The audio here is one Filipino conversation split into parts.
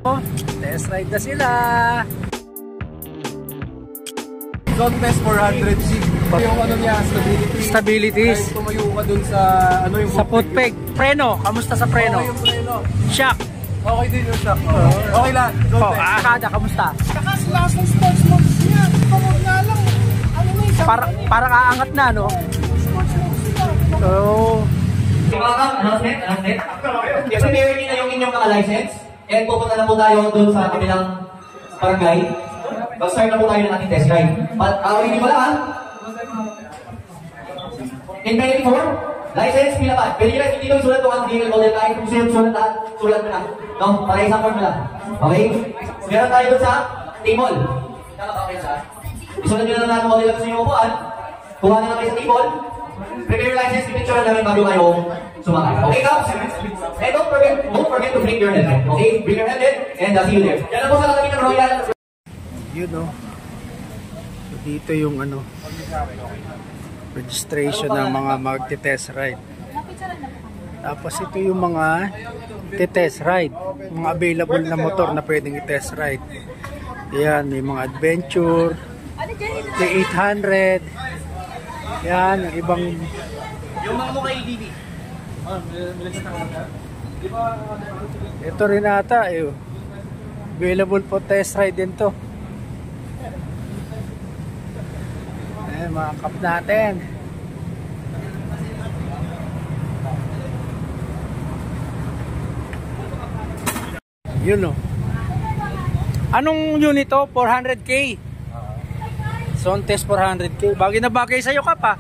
Test ride na sila. Zone test 400G. Yung ano niya, stabilities. Kahit tumayo ka dun sa ano yung sa foot peg. Preno, kamusta sa preno? Okay yung preno. Shock. Okay din yung shock. Okay lang. Zone test. Akada, kamusta? Saka lakas ng sports modes niya. Pamod nga lang. Ano na yung Parang aangat na, no? sports modes niya. So, Announcement. Kasi meron na yung inyong mga license. And pupunta na po tayo doon sa kabilang barangay. Mag-start na po tayo ng ating test ride. Awin niyo pala ha? In 24, license, pila pa. Pwede nyo lang dito sulat ko ang vehicle model kahit kung sulat lahat, sulat mo na. No? Para isang form mo lang. Okay? Meron tayo doon sa table. Tama ba kayo sa? Isulat nyo na lahat ng model na gusto nyo upuan. Kuha na lang kayo sa table. Prepare your license, picture namin bago kayo sumakay. Okay, Caps? And don't forget to bring your helmet. Okay? Bring your helmet and see you there. Yan na po sa katabi ng Royal. yun no. So, dito yung ano, registration ng mga magte-test ride. Tapos ito yung mga test ride, mga available na motor na pwedeng i-test ride. Yan, may mga adventure, T800. Yan, yung ibang Yung mga mukha ADV. ito rin ata eh. Available po test ride din to. Ayan, mga kap natin. Yun o. Anong unit to? 400K. Zone test 400K. Bagay na bagay sa'yo ka pa.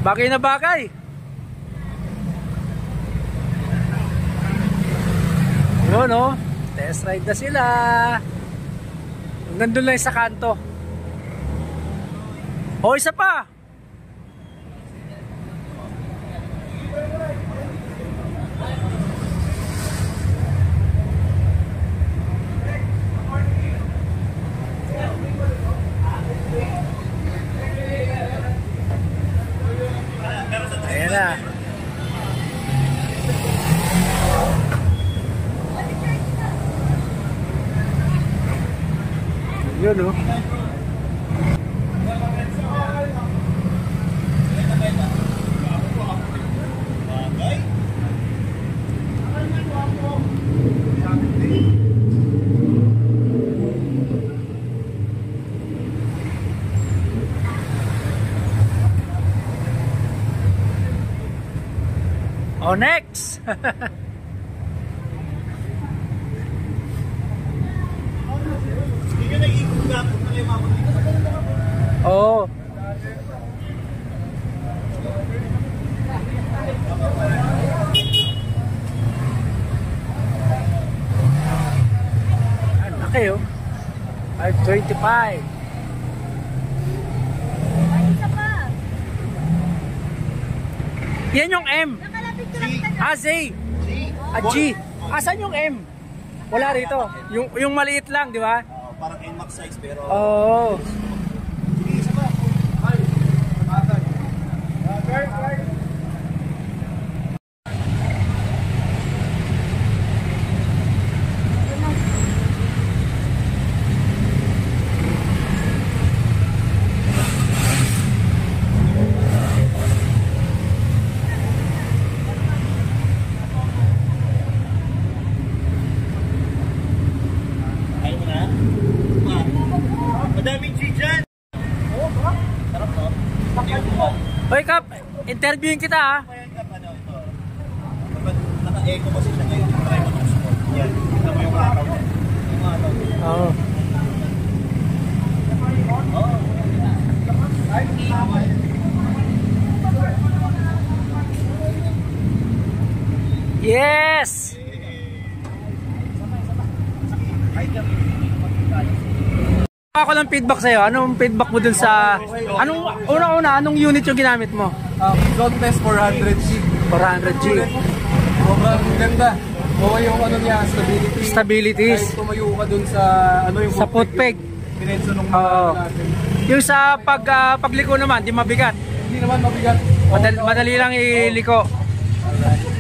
Bagay na bagay. Yun o. Test ride na sila. Nandun lang sa kanto. O, isa pa. Ayan na. Yun o. Oh, next! Oh. Ano kayo? 525. Yan yung M. Z. G. Asan yung M? Wala rito. Yung maliit lang, di ba? Parang NMAX size pero... Oo. Hoy Kap, interviewin kita ha. Naka-eco kasi siya ngayon. Try mo ng sport. Yan. Tignan mo yung araw niya. Yung araw niya. Oo. Yes! Ako ng feedback sa'yo. Anong feedback mo dun sa... Anong unit yung ginamit mo? Zone test 400G. 400G. Sobrang ganda. Okay yung ano niya, stabilities. Stabilities. Kahit tumayo ka dun sa... ano yung Sa foot peg. Pinenso nung natin. Yung sa pagliko naman, di mabigat. Hindi naman mabigat. Madali lang iliko.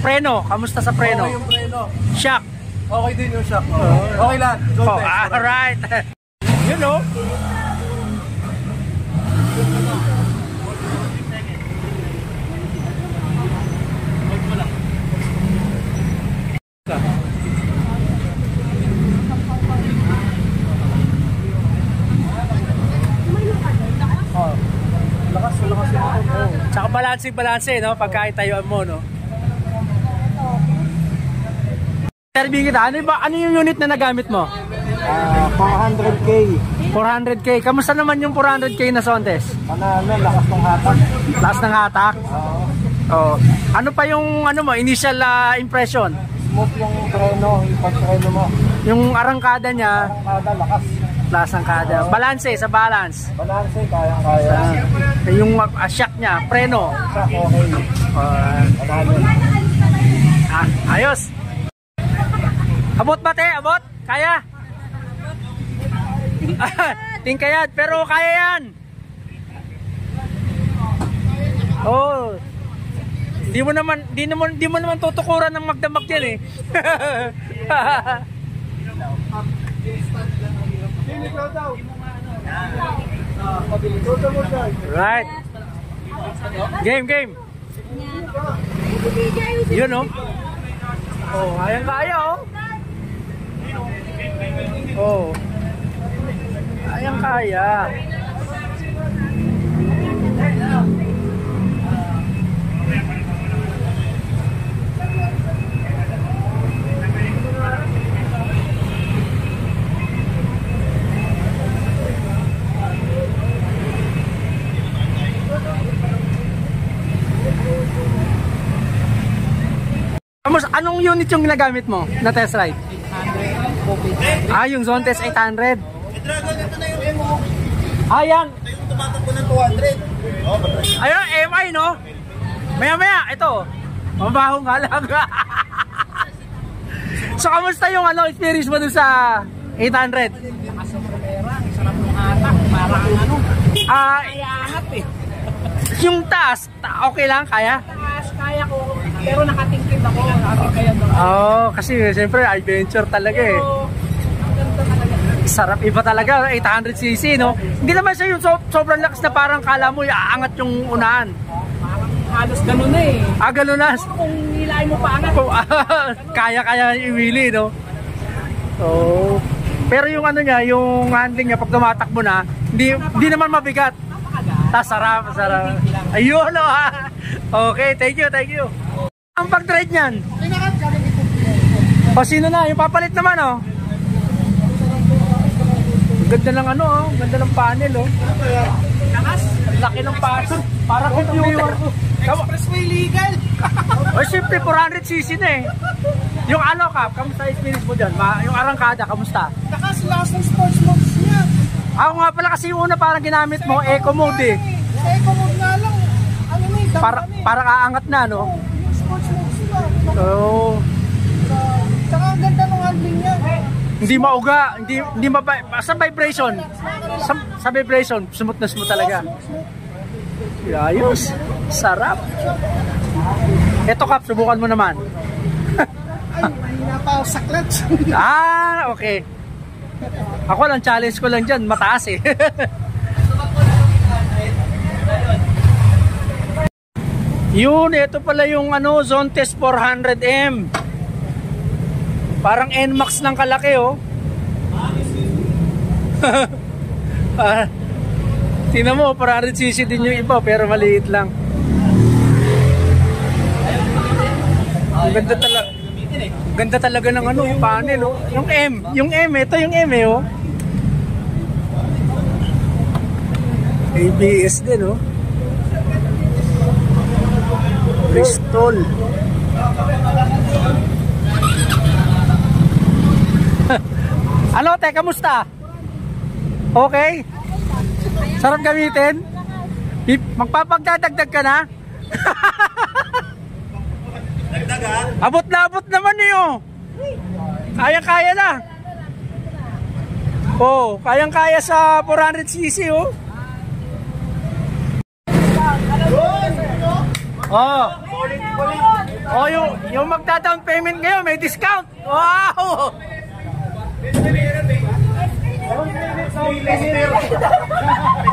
Preno, kamusta sa preno? Okay yung preno. Shock. Okay din yung shock. Okay lang. Oh, alright. You know. Lakas yung motor. Tsaka balanse, no? Pagka itayuan mo, no? Interview kita, ano yung unit na nagamit mo? 400K. 400k. Kamusta naman yung 400k na Zontes? Lakas ng hatak. Lakas ng hatak? Oh. Ano pa yung initial impression? Smooth yung preno, yung pag-preno mo. Yung arangkada niya, Kada lakas. lakas ng kada. Balanse, sa balance. Balanse, kaya-kaya. Yung shock niya, preno. Shock, okay. Panalo. Ayos. Abot ba te? Abot? Kaya? Tingkayad, pero kaya yan. Oh. Di mo naman tutukuran ng magdamag yan eh. Right. Game. Yun oh. Oh, kaya oh. Oh. Kaya. Anong unit yung ginagamit mo na test ride? Yung Zontes 800. Yan. Ito yung tumatakbo ng 200. Ayun, MI no? Maya, ito. Mabaho nga lang. So, kamusta yung experience mo dun sa 800? Kaya angat eh. Yung taas, okay lang, kaya? Kaya ko, pero nakatingkid ako. Nakatingkayad ako. Kasi siyempre adventure talaga eh. Ganda talaga. Sarap, iba talaga, 800cc no? Hindi naman siya yung sobrang lakas na parang kala mo aangat yung unahan. Parang halos ganun na eh. Ganun na. Kung nilain mo pa angat. Kaya iwili no? Oh. Pero yung niya, yung handling niya pag tumatakbo na, hindi naman mabigat. Sarap. Ayun no ha. Okay, thank you. Ang pag-trade niyan. Sino na? Yung papalit naman oh. Ganda ng ganda ng panel oh. Laki ng paso. Para computer. Expressway legal. Siyempre 400cc na eh. Yung kamusta experience mo dyan? Yung arangkada, kamusta? Lakas ng sports modes niya. Ako nga pala kasi yung una parang ginamit mo, eco mode eh. Sa eco mode nga lang, Para aangat na no? yung sports modes niya. Oo. Tsaka ang ganda ng handling niya. Hindi mauga, hindi sa vibration. Sa vibration, smooth na smooth talaga. Ayos. Sarap. Ito Kap, subukan mo naman. Ay, mahina pa ako sa clutch. Okay. Ako lang, challenge ko lang dyan, mataas eh. Yun, ito pala yung Zontes 400M. Parang NMAX ng kalaki oh. Tingnan mo, 400cc din yung iba pero maliit lang. Ganda talaga ng yung panel oh. Yung M, ito yung M oh. ABS din oh. Bristol. Te, kamusta? Okay? Sarap gamitin? Magpapagdadagdag ka na? Dagdag ha? Abot naman niyo. Kaya na. Oh, kayang-kaya sa 400cc oh. Oh, yung magda-down payment ngayon may discount. Wow!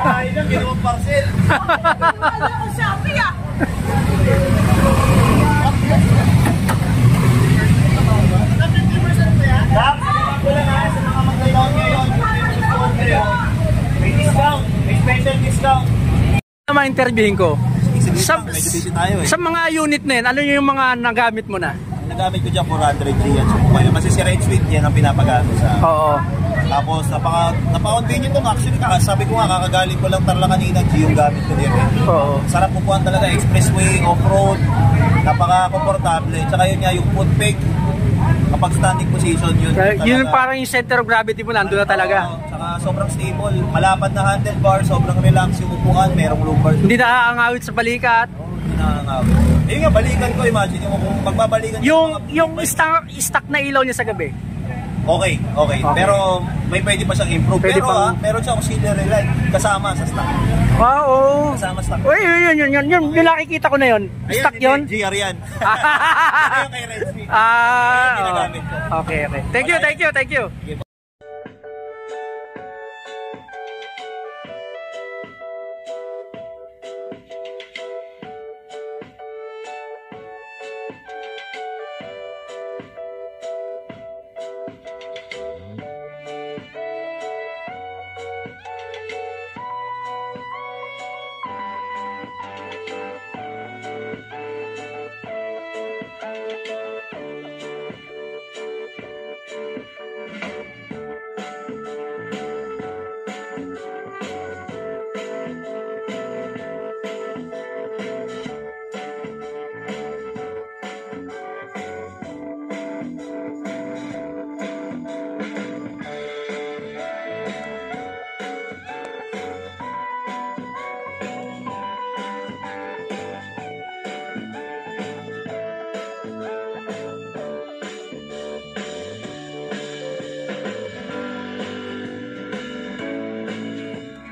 Tayo dyan, ginawang parcel. Alam ko sabi ah. Tap, ko lang ha, sa mga mag-down ngayon, may discount, may special discount. Naman interviewin ko. Sa, Medyo busy tayo eh. sa mga unit na yun, ano yung mga nagamit mo na? Nagamit ko dyan 400G yan. Kasi si Red Sweet yan ang pinapagamit sa... Oo. Tapos napaka-convenient ito. Actually, sabi ko nga, kakagaling ko lang Tarlac kanina, G yung gamit ko din. Oo. Sarap upuan talaga, expressway, off-road, napaka-komportable. Tsaka yun nga, yung foot peg, kapag standing position, yun. Yun parang yung center of gravity mo, nandun na talaga. Tsaka sobrang stable, malapad na handlebar, sobrang relax yung upuan, merong lumbar. Hindi na-aangawit sa balikat. Hindi nakangawit. Yun nga, balikan ko, imagine yung kung magbabalikan Yung stock na ilaw niya sa gabi. Okay. Pero may pwede pa siyang improve. Pwede Pero pang- meron siyang auxiliary light kasama sa stock. Oo. Kasama stock. Uy, yun, yung nakikita ko na yun. Stock yun? GR yan. Ano yung kay Red Sweet? Ayun yung ginagamit ko. Okay. Thank you. Sige po.